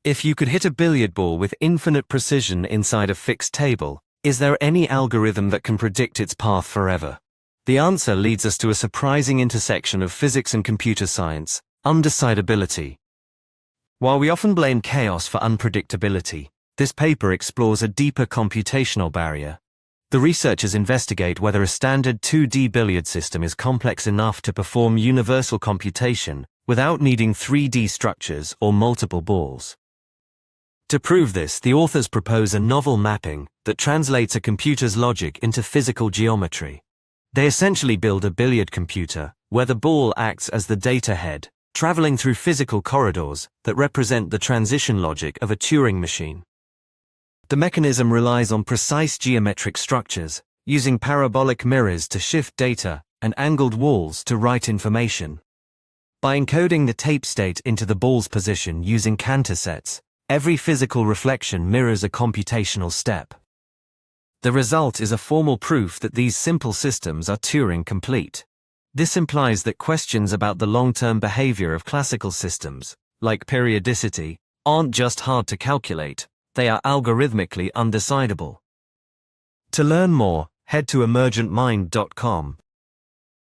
If you could hit a billiard ball with infinite precision inside a fixed table, is there any algorithm that can predict its path forever? The answer leads us to a surprising intersection of physics and computer science: undecidability. While we often blame chaos for unpredictability, this paper explores a deeper computational barrier. The researchers investigate whether a standard 2D billiard system is complex enough to perform universal computation without needing 3D structures or multiple balls. To prove this, the authors propose a novel mapping that translates a computer's logic into physical geometry. They essentially build a billiard computer where the ball acts as the data head, traveling through physical corridors that represent the transition logic of a Turing machine. The mechanism relies on precise geometric structures, using parabolic mirrors to shift data and angled walls to write information. By encoding the tape state into the ball's position using Cantor sets, every physical reflection mirrors a computational step. The result is a formal proof that these simple systems are Turing complete. This implies that questions about the long-term behavior of classical systems, like periodicity, aren't just hard to calculate, they are algorithmically undecidable. To learn more, head to emergentmind.com.